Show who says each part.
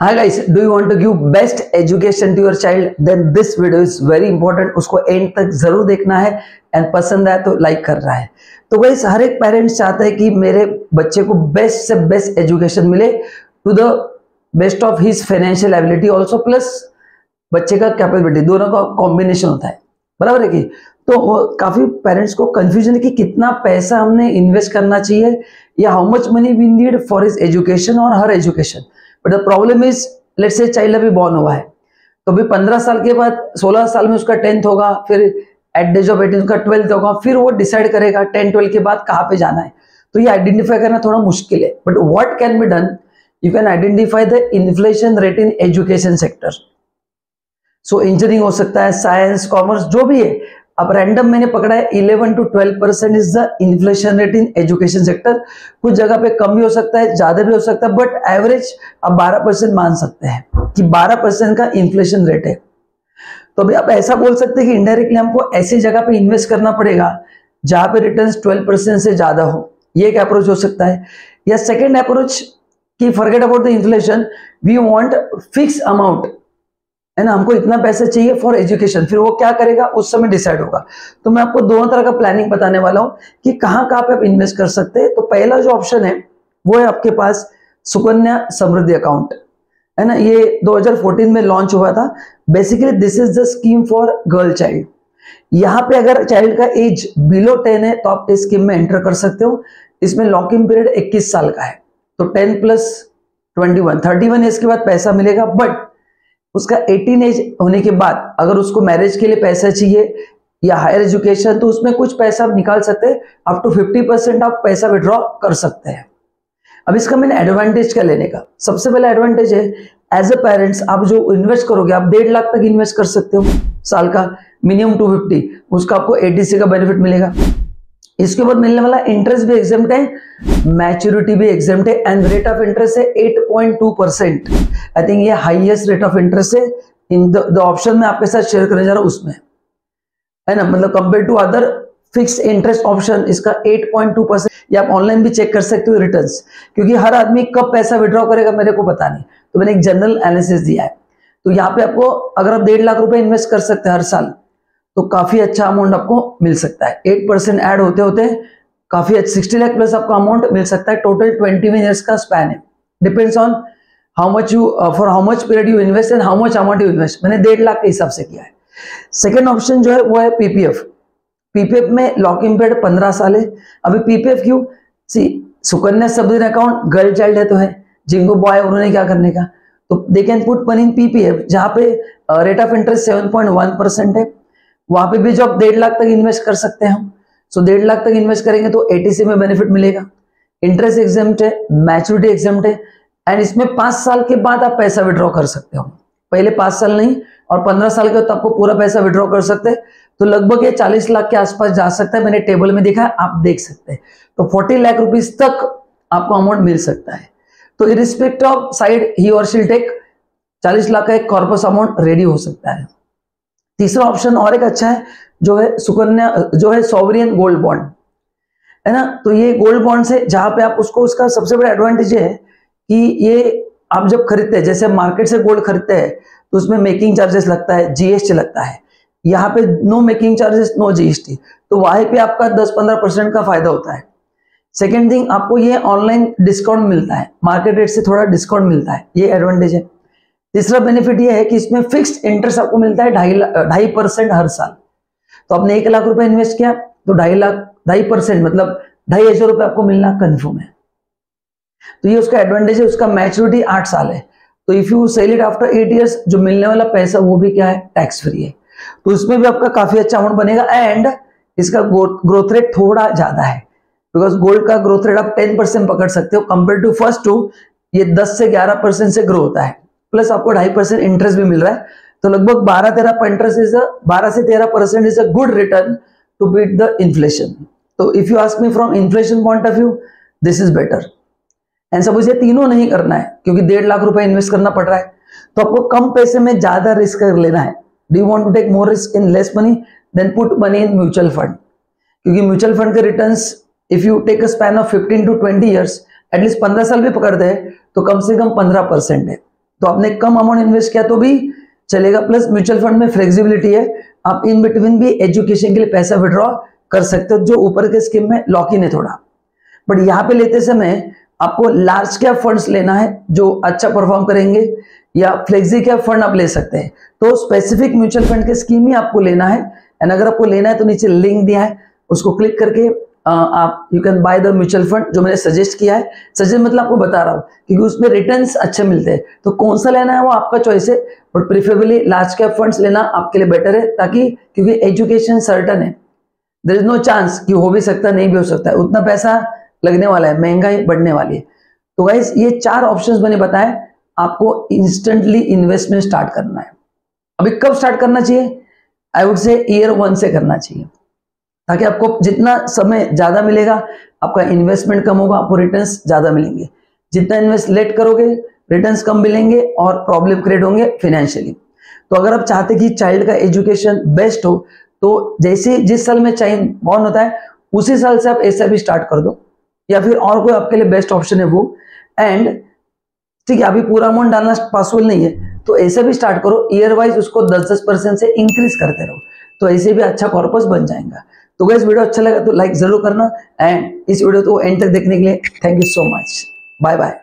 Speaker 1: Hi guys, do you want to give best education to your child? Then this video is very important. उसको and तक जरूर देखना है and पसंद आए तो लाइक करना है। तो गाइस हर एक पेरेंट्स चाहते हैं कि मेरे बच्चे को बेस्ट से बेस्ट एजुकेशन मिले to the best of his financial ability also, plus बच्चे का कैपेबिलिटी, दोनों का कॉम्बिनेशन होता है, बराबर है कि? तो काफी पेरेंट्स को कंफ्यूजन है कि कितना पैसा हमने इन्वेस्ट करना चाहिए या how much money we need for his education और her education. But the problem is, let's say child अभी बॉर्न हुआ है, तो अभी 15 साल के बाद 16 साल में उसका 10th होगा, फिर एट द एज ऑफ 18 उसका 12th होगा, फिर वो डिसाइड करेगा 10-12 के बाद कहाँ पे जाना है। तो ये आइडेंटिफाई करना थोड़ा मुश्किल है, but what can be done, you can identify the inflation rate in education sector. So engineering हो सकता है, साइंस, कॉमर्स, जो भी है। अब रैंडम मैंने पकड़ा है 11 to 12% is the inflation rate in education sector. कुछ जगह पे कम भी हो सकता है, ज्यादा भी हो सकता है, बट एवरेज आप 12% मान सकते हैं कि 12% का इन्फ्लेशन रेट है। तो अभी आप ऐसा बोल सकते हैं कि इनडायरेक्टली हमको ऐसी जगह पे इन्वेस्ट करना पड़ेगा जहां पे रिटर्न्स 12% से ज्यादा हो। ये एक अप्रोच हो सकता है। या सेकेंड अप्रोच कि forget about the inflation, we want fix amount, है ना, हमको इतना पैसा चाहिए फॉर एजुकेशन। फिर वो क्या करेगा उस समय डिसाइड होगा। तो मैं आपको दोनों तरह का प्लानिंग बताने वाला हूं कि कहां कहां पे आप इन्वेस्ट कर सकते हैं। तो पहला जो ऑप्शन है वो है आपके पास सुकन्या समृद्धि अकाउंट, है ना। ये 2014 में लॉन्च हुआ था। Basically this is the scheme for girl child. यहाँ पे अगर चाइल्ड का एज बिलो 10 है तो आप इस स्कीम में एंटर कर सकते हो। इसमें लॉक इन पीरियड 21 साल का है, तो 10 + 21 31 एज के बाद पैसा मिलेगा। बट उसका 18 एज होने के बाद अगर उसको मैरिज के लिए पैसा चाहिए या हायर एजुकेशन, तो उसमें कुछ पैसा आप निकाल सकते हैं। अप टू 50% आप पैसा विड्रॉ कर सकते हैं। अब इसका मैंने एडवांटेज क्या लेने का, सबसे पहला एडवांटेज है एज अ पेरेंट्स आप जो इन्वेस्ट करोगे, आप 1.5 लाख तक इन्वेस्ट कर सकते हो साल का, मिनिमम 250, उसका आपको ATC का बेनिफिट मिलेगा। इसके बाद मिलने वाला इंटरेस्ट भी एग्जाम्प्ट है, मैच्योरिटी भी एग्जाम्प्ट है, एंड रेट ऑफ इंटरेस्ट है 8.2%। आई थिंक ये हाईएस्ट रेट ऑफ इंटरेस्ट है इन द ऑप्शन में आपके साथ शेयर करने जा रहा हूं उसमें, है ना। मतलब compare to other fixed interest option इसका 8.2%। ये आप ऑनलाइन भी चेक कर सकते हो रिटर्न्स, क्योंकि हर आदमी कब पैसा विड्रॉ करेगा मेरे को पता नहीं, तो मैंने एक जनरल एनालिसिस दिया है। तो यहाँ पे आपको अगर आप 1.5 लाख रुपए इन्वेस्ट कर सकते हैं हर साल, तो काफी अच्छा अमाउंट आपको मिल सकता है। 8% ऐड होते होते काफी 60 लाख प्लस आपको अमाउंट मिल सकता है। टोटल 21 ईयर्स का स्पैन है, depends on how much you for how much period you invest and how much amount you invest. मैंने 1.5 लाख के हिसाब से किया है। सेकेंड ऑप्शन जो है वो है PPF। PPF में लॉक इन पीरियड 15 साल है। अभी PPF क्यों, सी Sukanya Samriddhi account girl child है तो है, जिनको बॉय उन्होंने क्या करने का, तो they can put money in PPF जहां पे रेट ऑफ इंटरेस्ट 7.1% है। वहां पे भी जो आप 1.5 लाख तक इन्वेस्ट कर सकते हैं हम। सो 1.5 लाख तक इन्वेस्ट करेंगे तो ATC में बेनिफिट मिलेगा, इंटरेस्ट एग्जाम्प्ट है, मैच्योरिटी एग्जाम्प्ट है, एंड इसमें 5 साल के बाद आप पैसा विड्रॉ कर सकते हो। पहले 5 साल नहीं, और 15 साल के बाद तो आपको पूरा पैसा विड्रॉ कर सकते हैं। तो लगभग ये 40 लाख के आसपास जा सकता है, मैंने टेबल में देखा है, आप देख सकते हैं। तो 40 लाख रुपीज तक आपको अमाउंट मिल सकता है। तो इरिस्पेक्टिव ऑफ साइड ही और शील टेक 40 लाख का एक कॉर्पस अमाउंट रेडी हो सकता है। तीसरा ऑप्शन और एक अच्छा है, जो है सुकन्या, जो है सॉवरियन गोल्ड बॉन्ड, है ना। तो ये गोल्ड बॉन्ड से जहां पे आप उसको, उसका सबसे बड़ा एडवांटेज है कि ये आप जब खरीदते हैं, जैसे मार्केट से गोल्ड खरीदते हैं तो उसमें मेकिंग चार्जेस लगता है, GST लगता है। यहाँ पे no making charges, no GST, तो वहीं पे आपका 10-15% का फायदा होता है। सेकेंड थिंग, आपको ये ऑनलाइन डिस्काउंट मिलता है, मार्केट रेट से थोड़ा डिस्काउंट मिलता है, ये एडवांटेज है। तीसरा बेनिफिट ये है कि इसमें फिक्स्ड इंटरेस्ट आपको मिलता है 2.5% हर साल। तो आपने 1 लाख रुपए इन्वेस्ट किया तो 2.5% मतलब 2,500 रुपए आपको मिलना कंफर्म है। तो ये उसका एडवांटेज है। उसका मैच्योरिटी 8 साल है, तो if you sell it after 8 years, जो मिलने वाला पैसा वो भी क्या है, टैक्स फ्री है। तो इसमें भी आपका काफी अच्छा अमाउंट बनेगा, एंड इसका ग्रोथ रेट थोड़ा ज्यादा है, बिकॉज गोल्ड का ग्रोथ रेट आप 10% पकड़ सकते हो कंपेयर टू फर्स्ट टू, ये 10 से 11% से ग्रो होता है, प्लस आपको 2.5% इंटरेस्ट भी मिल रहा है। तो लगभग 12 से 13% is a good return to beat the inflation. तो if you ask me from inflation point of view, this is better. And suppose ये तीनों नहीं करना है क्योंकि 1.5 लाख रुपए इन्वेस्ट करना पड़ रहा है, तो आपको कम पैसे में ज्यादा रिस्क कर लेना है। Do you want to take more risk in less money, then put money in mutual fund, क्योंकि म्यूचुअल फंड के returns if you take a span of 15 to 20 years, at least 15 साल भी पकड़ते हैं तो कम से कम 15% है। तो आपने कम अमाउंट इन्वेस्ट किया तो भी चलेगा, प्लस म्यूचुअल फंड में फ्लेक्सिबिलिटी है, आप इन बिटवीन भी एजुकेशन के लिए पैसा विड्रॉ कर सकते हो, जो ऊपर के स्कीम में लॉक इन है थोड़ा। बट यहाँ पे लेते समय आपको लार्ज कैप फंड्स लेना है जो अच्छा परफॉर्म करेंगे, या फ्लेक्सी कैप फंड आप ले सकते हैं। तो स्पेसिफिक म्यूचुअल फंड के स्कीम ही आपको लेना है। एंड अगर आपको लेना है तो नीचे लिंक दिया है, उसको क्लिक करके आप you can by the mutual fund जो मैंने सजेस्ट किया है। सजेस्ट मतलब आपको बता रहा हूँ क्योंकि उसमें रिटर्न्स अच्छे मिलते हैं, तो कौन सा लेना है वो आपका चॉइस है, but preferably large cap funds लेना आपके लिए बेटर है, ताकि क्योंकि एजुकेशन सर्टन है, देयर इज नो चांस कि हो भी सकता है नहीं भी हो सकता है, उतना पैसा लगने वाला है, महंगाई बढ़ने वाली है। तो गाइस ये 4 ऑप्शंस मैंने बताए, आपको इंस्टेंटली इन्वेस्टमेंट स्टार्ट करना है। अभी कब स्टार्ट करना चाहिए? आई वुड से ईयर 1 से करना चाहिए, ताकि आपको जितना समय ज्यादा मिलेगा आपका इन्वेस्टमेंट कम होगा, आपको रिटर्न्स ज्यादा मिलेंगे। जितना इन्वेस्ट लेट करोगे रिटर्न्स कम मिलेंगे और प्रॉब्लम क्रिएट होंगे फाइनेंशियली। तो अगर आप चाहते कि चाइल्ड का एजुकेशन बेस्ट हो, तो जैसे जिस साल में चाइल्ड बॉर्न होता है उसी साल से आप ऐसा भी स्टार्ट कर दो, या फिर और कोई आपके लिए बेस्ट ऑप्शन है वो। एंड ठीक है, अभी पूरा अमाउंट डालना पॉसिबल नहीं है तो ऐसे भी स्टार्ट करो, ईयर वाइज उसको 10-10% से इंक्रीज करते रहो, तो ऐसे भी अच्छा कॉर्पस बन जाएगा। तो गाइस वीडियो अच्छा लगा तो लाइक जरूर करना, एंड इस वीडियो को एंड तक देखने के लिए thank you so much. Bye bye.